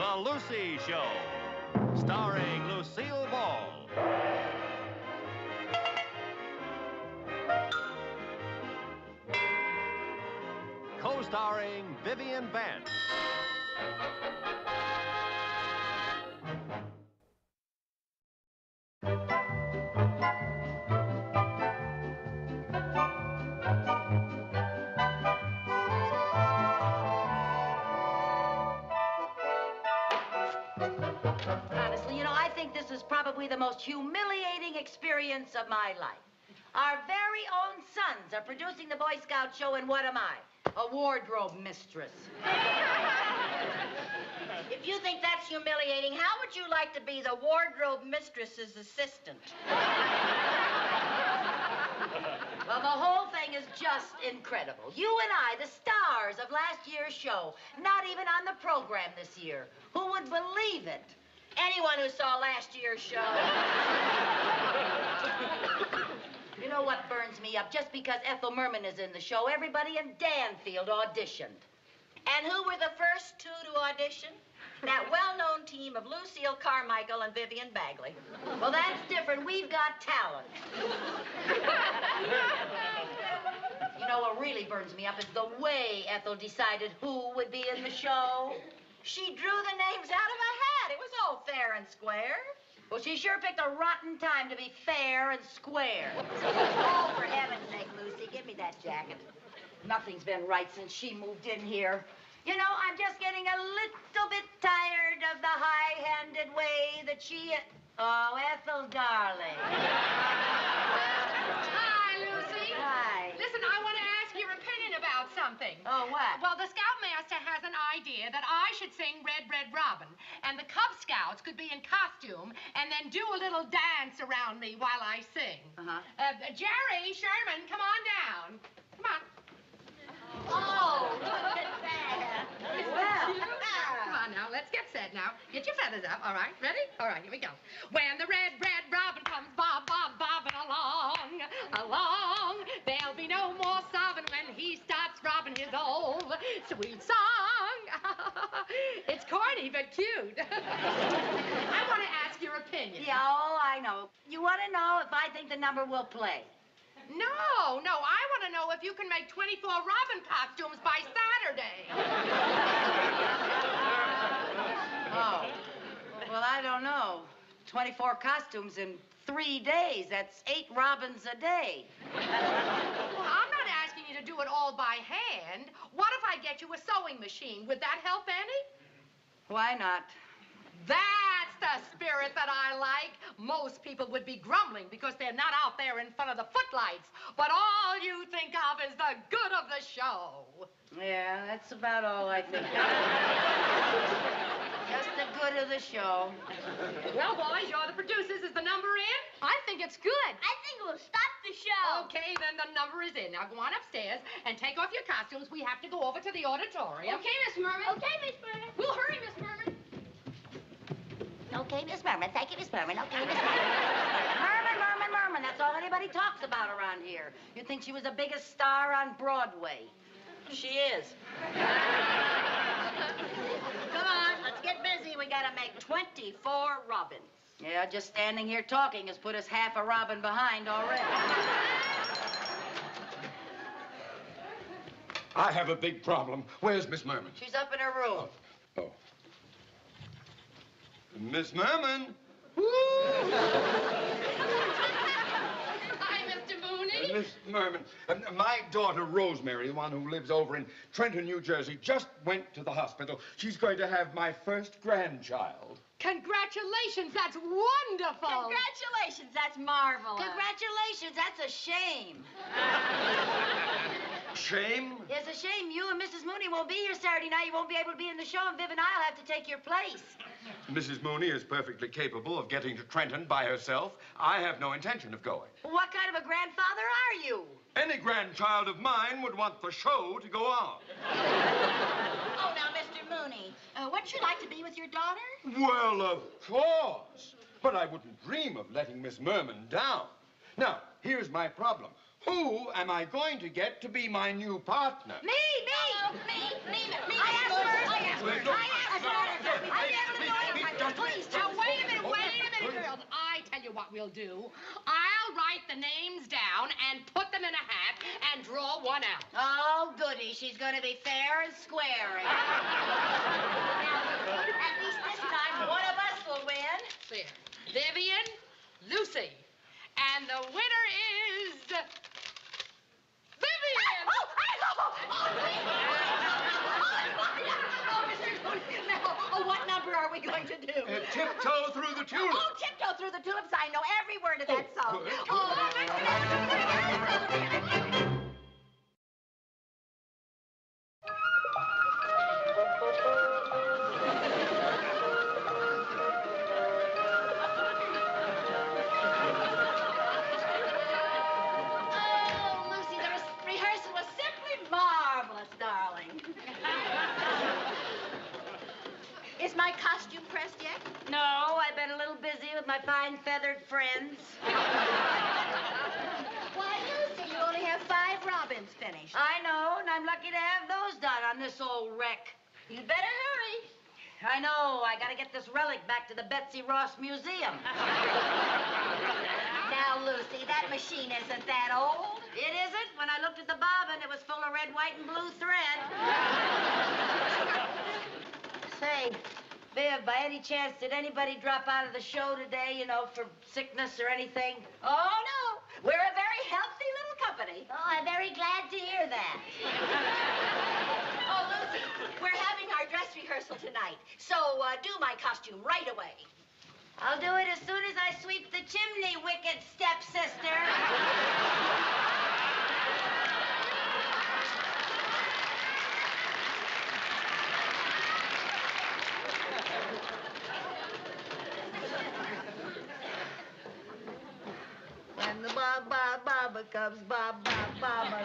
The Lucy Show, starring Lucille Ball. Co-starring Vivian Vance. Honestly, I think this is probably the most humiliating experience of my life. Our very own sons are producing the Boy Scout show, and what am I? A wardrobe mistress. If you think that's humiliating, how would you like to be the wardrobe mistress's assistant? Well, the whole thing is just incredible. You and I, the stars of last year's show, not even on the program this year. Who would believe it? Anyone who saw last year's show. You know what burns me up? Just because Ethel Merman is in the show, everybody in Danfield auditioned. And who were the first two to audition? That well-known team of Lucille Carmichael and Vivian Bagley. Well, that's different. We've got talent. You know what really burns me up is the way Ethel decided who would be in the show. She drew the names out of a hat. It was all fair and square. Well, she sure picked a rotten time to be fair and square. Oh, for heaven's sake, Lucy, give me that jacket. Nothing's been right since she moved in here. You know, I'm just getting a little bit tired of the high-handed way that she... Oh, Ethel, darling. Hi, Lucy. Hi. Listen, I want to ask your opinion about something. Oh, what? Well, the Scoutmaster has an idea that I should sing Red, Red Robin, and the Cub Scouts could be in costume and then do a little dance around me while I sing. Jerry, Sherman, come on down. Come on. Oh, look at that. Well. Come on now, let's get set now. Get your feathers up, all right? Ready? All right, here we go. When the red, red robin comes bob, bob, bobbing along, along, there'll be no more sobbing when he starts robbing his old sweet song. It's corny, but cute. I want to ask your opinion. Yeah, oh, I know. You want to know if I think the number will play? No, I want to know if you can make 24 Robin costumes by Saturday. Oh, well, I don't know. 24 costumes in 3 days. That's 8 Robins a day. Well, I'm not asking you to do it all by hand. What if I get you a sewing machine? Would that help any? Why not? That's the spirit that I like. Most people would be grumbling because they're not out there in front of the footlights. But all you think of is the good of the show. Yeah, that's about all I think of. Just the good of the show. Well, boys, you're the producers. Is the number in? I think it's good. I think it will stop the show. Okay, then the number is in. Now go on upstairs and take off your costumes. We have to go over to the auditorium. Okay, Miss Merman. Okay, Miss Merman. We'll hurry, Miss Merman. Okay, Miss Merman. Thank you, Miss Merman. Okay, Miss Merman. Merman. That's all anybody talks about around here. You'd think she was the biggest star on Broadway. She is. Come on, let's get busy. We gotta make 24 Robins. Yeah, just standing here talking has put us half a Robin behind already. I have a big problem. Where's Miss Merman? She's up in her room. Oh. Miss Merman? Hi, Mr. Mooney. Miss Merman, my daughter Rosemary, the one who lives over in Trenton, New Jersey, just went to the hospital. She's going to have my first grandchild. Congratulations, that's wonderful. Congratulations, that's marvelous. Congratulations, that's a shame. Shame? It's a shame you and Mrs. Mooney won't be here Saturday night. You won't be able to be in the show, and Viv and I'll have to take your place. Mrs. Mooney is perfectly capable of getting to Trenton by herself. I have no intention of going. What kind of a grandfather are you? Any grandchild of mine would want the show to go on. Oh, now, Mr. Mooney, wouldn't you like to be with your daughter? Well, of course. But I wouldn't dream of letting Miss Merman down. Now, here's my problem. Who am I going to get to be my new partner? Me. Me. I asked first. Please, Now, wait a minute, girls. I tell you what we'll do. I'll write the names down and put them in a hat and draw one out. Oh, goody. She's going to be fair and square. At least this time, One of us will win. There. Vivian, Lucy. And the winner is... Vivian! What number are we going to do? Tiptoe through the tulips. Oh, tiptoe through the tulips. I know every word of that song. Good. Oh, Lucy, the rehearsal was simply marvelous, darling. Is my costume pressed yet? No, I've been a little busy with my fine feathered friends. Why, Lucy, you only have 5 robins finished. I know, and I'm lucky to have those done on this old wreck. You'd better hurry. I know. I got to get this relic back to the Betsy Ross Museum. Now, Lucy, that machine isn't that old. It isn't. When I looked at the bobbin, it was full of red, white, and blue thread. Say, Viv, by any chance, did anybody drop out of the show today, you know, for sickness or anything? Oh, no. We're a very healthy little company. Oh, I'm very glad to hear that. Oh, Lucy, we're having our dress rehearsal tonight. So, do my costume right away. I'll do it as soon as I sweep the chimney, wicked stepsister. When the ba-ba-ba-ba comes, ba-ba-ba-ba.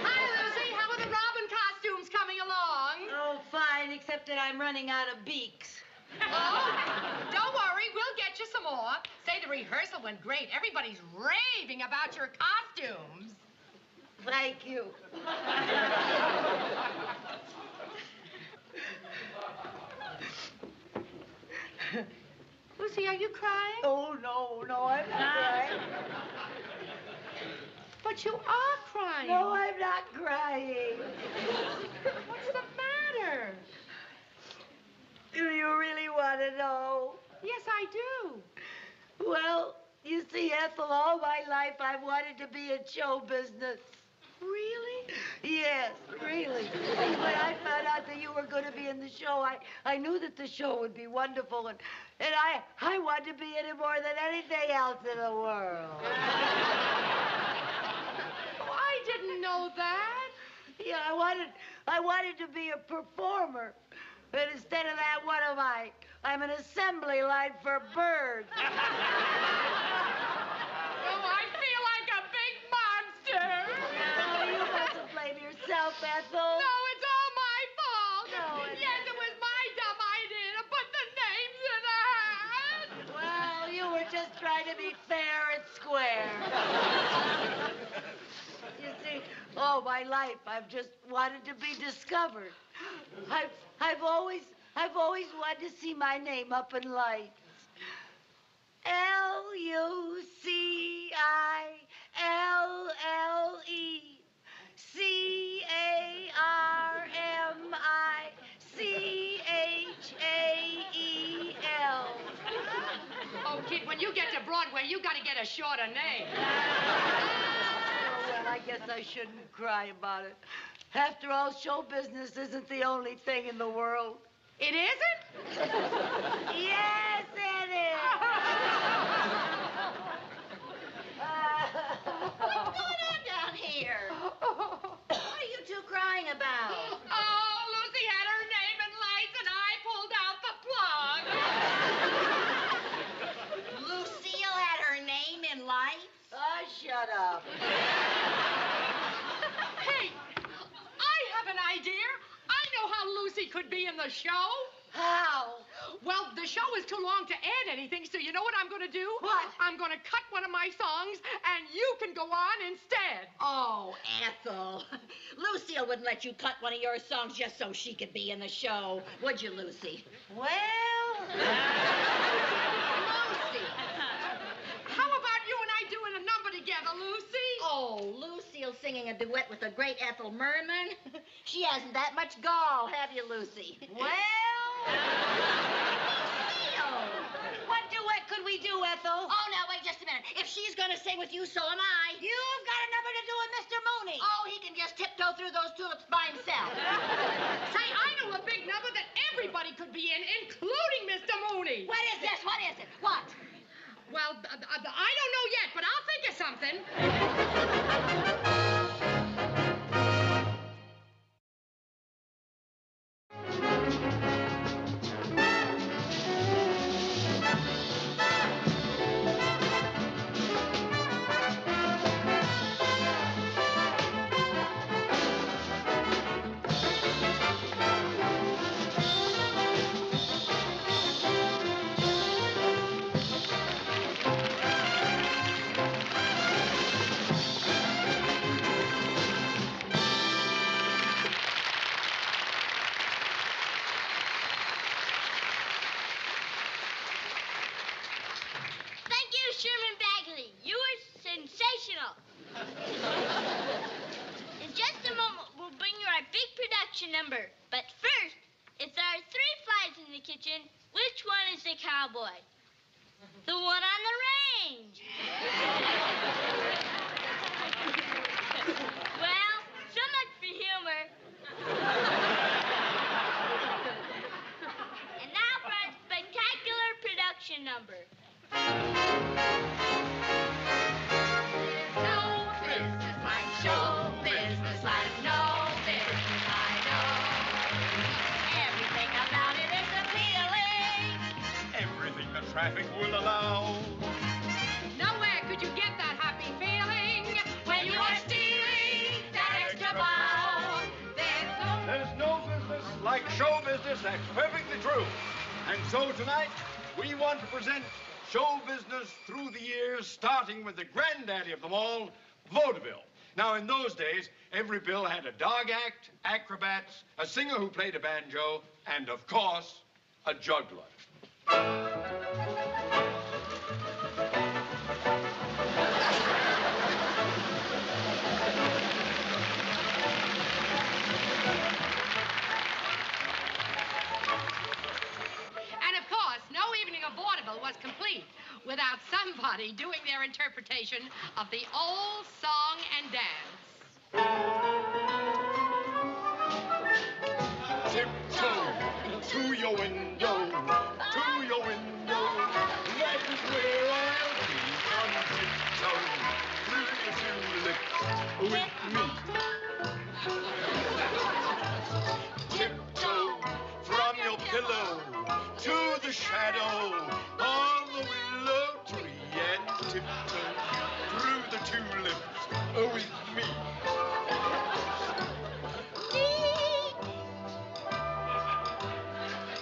Hi, Lucy. How are the robin costumes coming along? Oh, fine, except that I'm running out of beaks. Oh, don't worry. We'll get you some more. Say, the rehearsal went great. Everybody's raving about your costumes. Thank you. Lucy, are you crying? Oh, no, I'm not crying. But you are crying. No, I'm not crying. What's the matter? Do you really want to know? Yes, I do. Well, you see, Ethel, all my life I've wanted to be in show business. Really? Yes, really. When I found out that you were going to be in the show, I knew that the show would be wonderful, and I wanted to be in it more than anything else in the world. Oh, I didn't know that. Yeah, I wanted to be a performer. But instead of that, what am I? I'm an assembly line for birds. Oh, I feel like a big monster. No, you mustn't blame yourself, Ethel. No, it's all my fault. No, Yes, it was my dumb idea to put the names in a hat. Well, you were just trying to be fair and square. You see, all my life I've just wanted to be discovered. I've always wanted to see my name up in lights. LUCILLECHAEL. Oh, kid, when you get to Broadway, you got to get a shorter name. Oh, well, I guess I shouldn't cry about it. After all, show business isn't the only thing in the world. It isn't? Yes, it is. What's going on down here? What are you two crying about? Oh, Lucy had her name in lights, and I pulled out the plug. Lucille had her name in lights? Oh, shut up. Hey, I have an idea. I know how Lucy could be in the show. How? Well, the show is too long to add anything, so you know what I'm going to do? What? I'm going to cut one of my songs, and you can go on instead. Oh, Ethel. Lucille wouldn't let you cut one of your songs just so she could be in the show. Would you, Lucy? Well, Lucy. How about you and I doing a number together, Lucy? Oh, Lucille singing a duet with the great Ethel Merman? She hasn't that much gall, have you, Lucy? Well, What duet could we do, Ethel? oh, now, wait just a minute. If she's going to sing with you, so am I. You've got a number to do with Mr. Mooney. Oh, he can just tiptoe through those tulips by himself. Say, I know a big number that everybody could be in, including Mr. Mooney. What is this? What is it? What? Well, I don't know yet, but I'll think of something. Thank you, Sherman Bagley. You were sensational. In just a moment, we'll bring you our big production number. But first, if there are 3 flies in the kitchen, which one is the cowboy? The one on the range. Well, so much for humor. And now for our spectacular production number. No business like show business like no business I know. Everything about it is appealing. Everything the traffic will allow. Nowhere could you get that happy feeling when you are stealing that extra bow. There's no business like show business. That's perfectly true. And so tonight, we want to present show business through the years, starting with the granddaddy of them all, vaudeville. Now, in those days, every bill had a dog act, acrobats, a singer who played a banjo, and, of course, a juggler. And of course, no evening of vaudeville was complete without somebody doing their interpretation of the old song and dance. Tiptoe to your window, to your window. That is where I'll be on tiptoe through the tulips with me. Tiptoe from your pillow to the shadow of the willow tree and tiptoe through the tulips with me.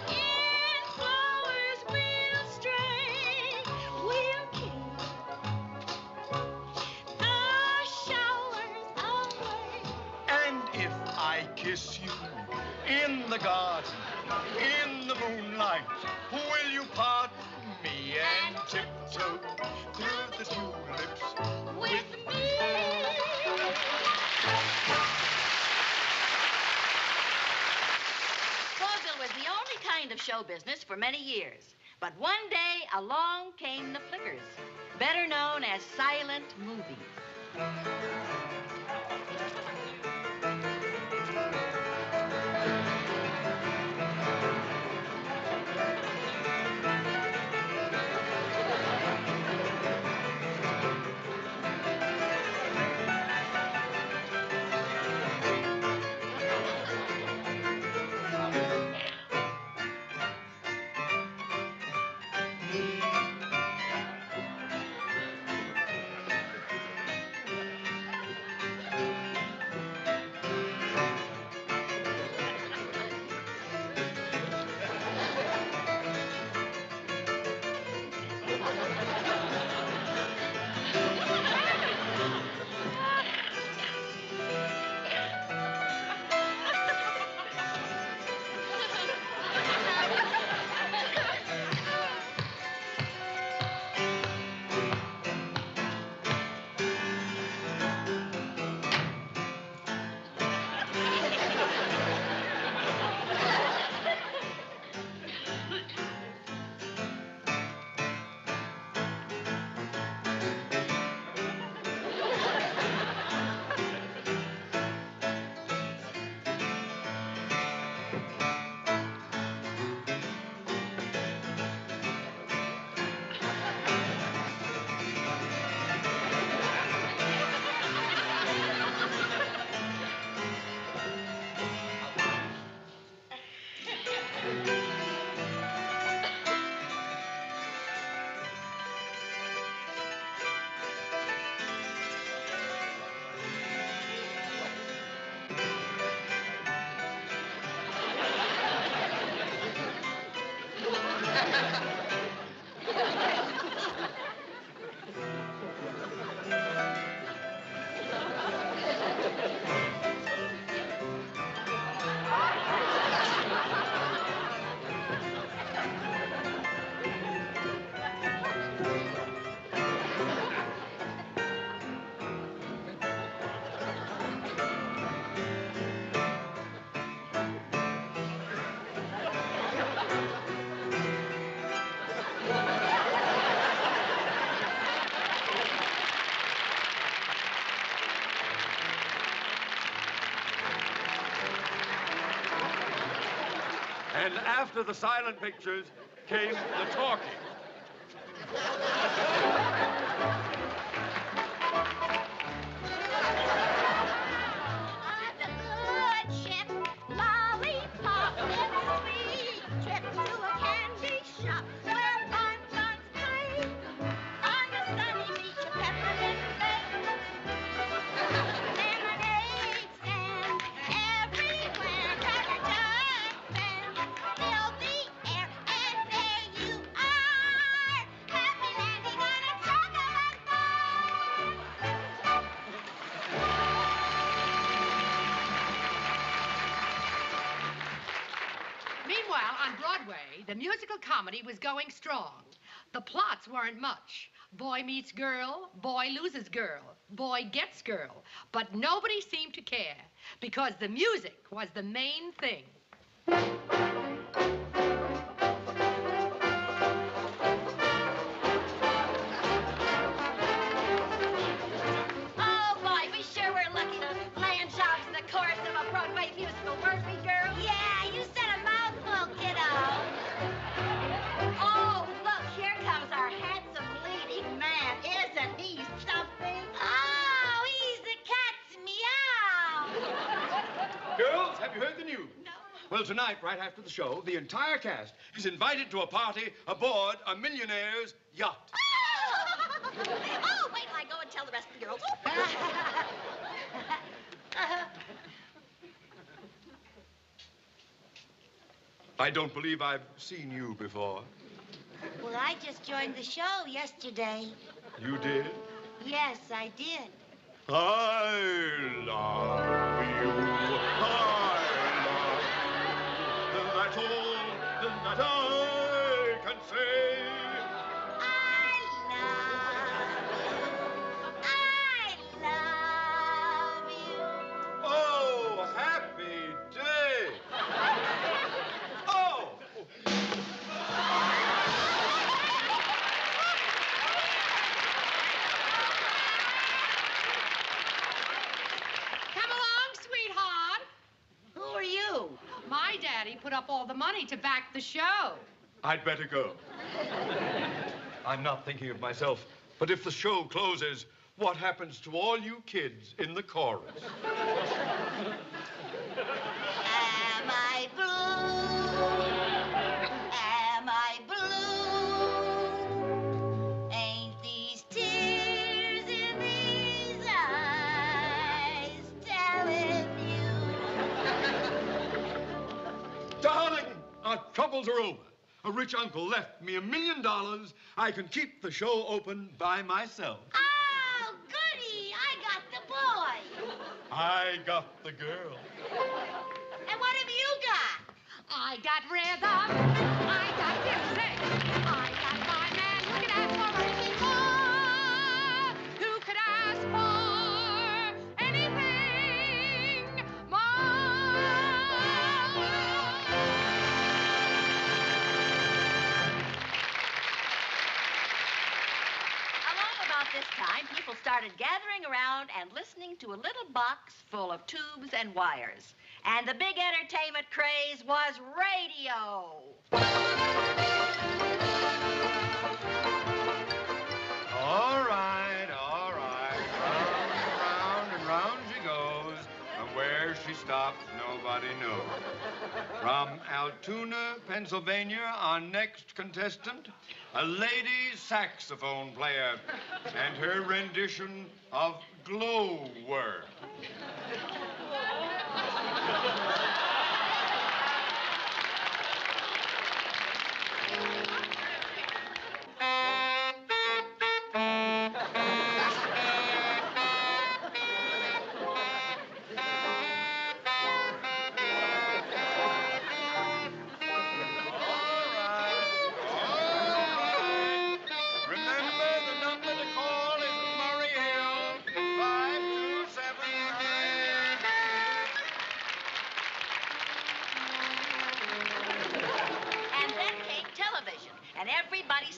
In flowers we'll stray, we'll keep the showers away. And if I kiss you in the garden, in the moonlight, will you pardon me and tiptoe through the tulips with me? Vaudeville was the only kind of show business for many years. But one day, along came the flickers, better known as silent movies. And after the silent pictures came the talking. On the good ship, lollipop, and a sweet trip to a candy shop where bonbons play. On the sunny beach of Peppermint Bay, lemonade stand everywhere. Cracker jacks and fill the air, and there you are, happy landing on a chocolate bar. Meanwhile, on Broadway, the musical comedy was going strong. The plots weren't much. Boy meets girl, boy loses girl, boy gets girl. But nobody seemed to care because the music was the main thing. Oh, boy, we sure were lucky to land jobs in the chorus of a Broadway musical, weren't we, girl? Yeah, you said a mouthful, kiddo. Oh, look, here comes our handsome leading man. Isn't he something? Oh, he's the cat's meow. Girls, have you heard the news? No. Well, tonight, right after the show, the entire cast is invited to a party aboard a millionaire's yacht. Oh, wait till I go and tell the rest of the girls. I don't believe I've seen you before. Well, I just joined the show yesterday. You did? Yes, I did. I love you. I love you. That's all that I can say. I love you. Oh, happy day. Oh. Come along, sweetheart. Who are you? My daddy put up all the money to back the show. I'd better go. I'm not thinking of myself, but if the show closes, what happens to all you kids in the chorus? Am I blue? Am I blue? Ain't these tears in these eyes telling you? Darling, our troubles are over. A rich uncle left me $1 million. I can keep the show open by myself. Oh, goody! I got the boy. I got the girl. And what have you got? I got rhythm. I got music. I got my man who can ask for anything more. Who could ask for anything more? Along about this time, people started gathering around and listening to a little box full of tubes and wires. And the big entertainment craze was radio. All right, all right. Round and round she goes. And where she stops, nobody knows. From Altoona, Pennsylvania, our next contestant, a lady saxophone player, and her rendition of Glow Worm.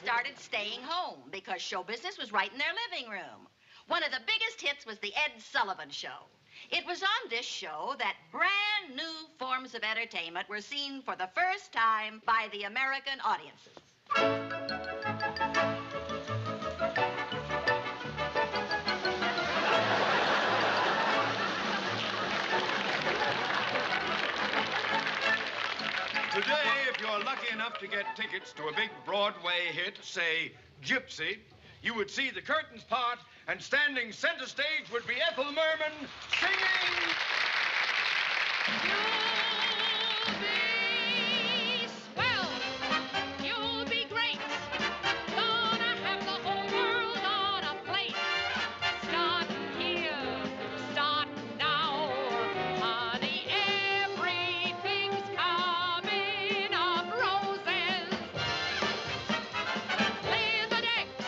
started staying home because show business was right in their living room. One of the biggest hits was the Ed Sullivan Show. It was on this show that brand new forms of entertainment were seen for the first time by the American audiences. Today, if you're lucky enough to get tickets to a big Broadway hit, say, Gypsy, you would see the curtains part, and standing center stage would be Ethel Merman singing... You'll be swell. You'll be great. Gonna have the whole world on a plate. Start here, start now. Honey, everything's coming up roses. Clear the decks,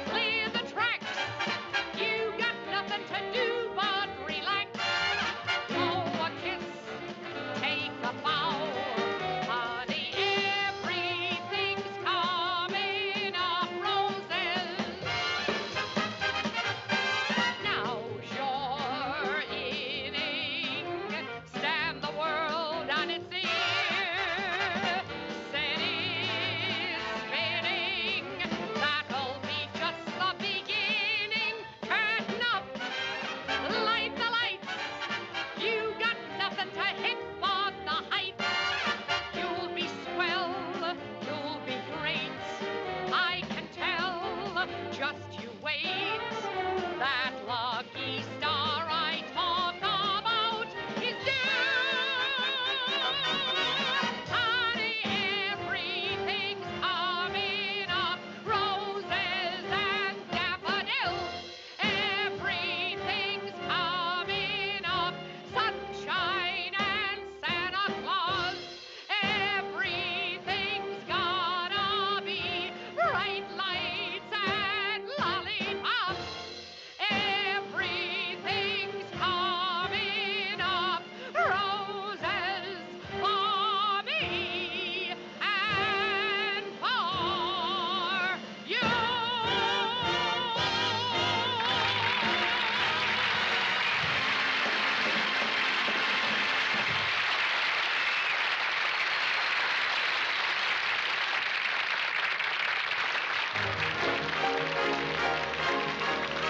clear the tracks. You got nothing to do but relax. Blow a kiss, take a bow. Honey, everything's coming up roses. Now's your inning. Stand the world on its ear. City spinning. That'll be just the beginning. Curtain up. Light the lights. You got nothing to hit but the heights. You'll be swell. You'll be great. I can tell. Just you wait. That lucky star I talk about is due. Honey, everything's coming up. Roses and daffodils. Everything's coming up. Sunshine and Santa Claus. Everything's gonna be bright lights and lollipops. Everything's coming up. Roses for me and for you.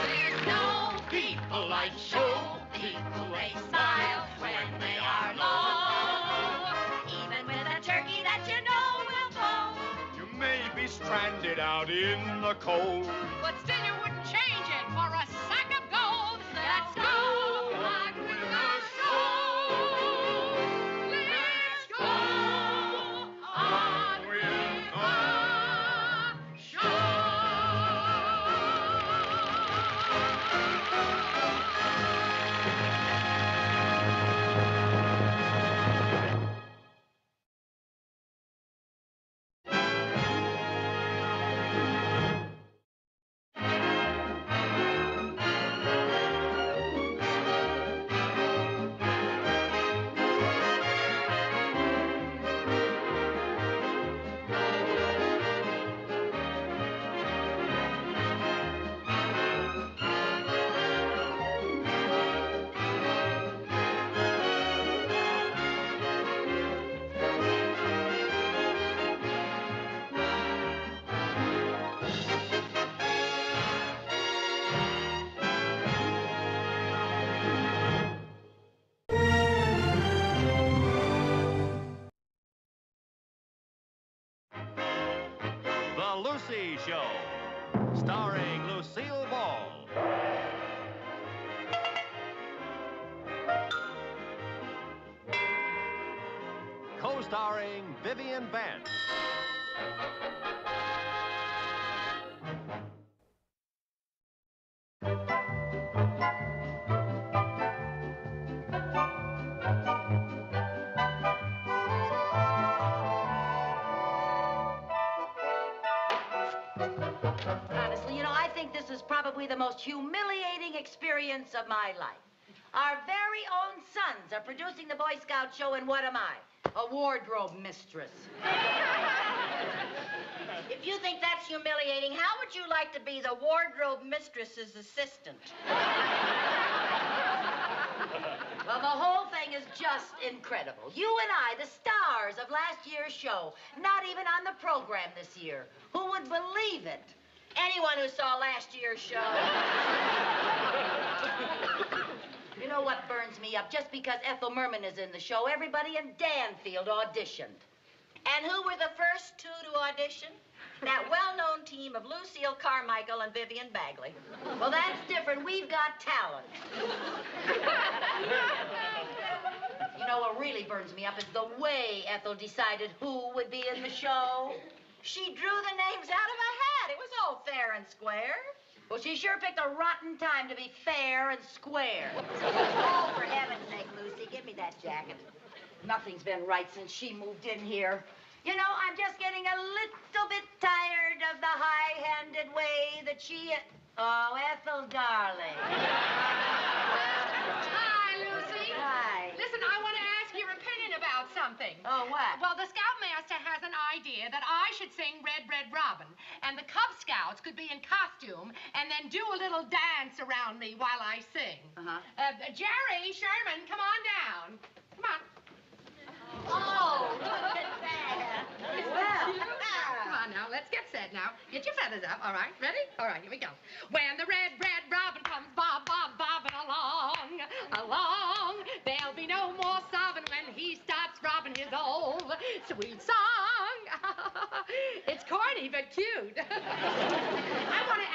There's no people like show people. They smile when they are low. Even with a turkey that you know will go. You may be stranded out in the cold. But still you wouldn't change it for a sack of gold. Let's go on with the show. Let's go on with the show. The Lucy Show, starring Lucille Ball. Co-starring Vivian Vance. Honestly, I think this is probably the most humiliating experience of my life. Our very own sons are producing the Boy Scout show, and what am I? A wardrobe mistress. If you think that's humiliating, how would you like to be the wardrobe mistress's assistant? Well, the whole thing is just incredible. You and I, the stars of last year's show, not even on the program this year. Who would believe it? Anyone who saw last year's show. You know what burns me up? Just because Ethel Merman is in the show, everybody in Danfield auditioned. And who were the first two to audition? That well-known team of Lucille Carmichael and Vivian Bagley. Well, that's different. We've got talent. You know what really burns me up is the way Ethel decided who would be in the show. She drew the names out of a hat. It was all fair and square. Well, she sure picked a rotten time to be fair and square. Oh, for heaven's sake, Lucy, give me that jacket. Nothing's been right since she moved in here. You know, I'm just getting a little bit tired of the high-handed way that she... Oh, Ethel, darling. Hi, Lucy. Hi. Listen, I want to ask your opinion about something. Oh, what? Well, the Scoutmaster has an idea that I should sing Red, Red Robin, and the Cub Scouts could be in costume and then do a little dance around me while I sing. Jerry, Sherman, come on down. Come on. Oh, look at that. Well. Come on now, let's get set now. Get your feathers up, all right? Ready? All right, here we go. When the red, red robin comes bob, bob, bobbing along, along, there'll be no more sobbing when he starts robbing his old sweet song. It's corny, but cute. I want to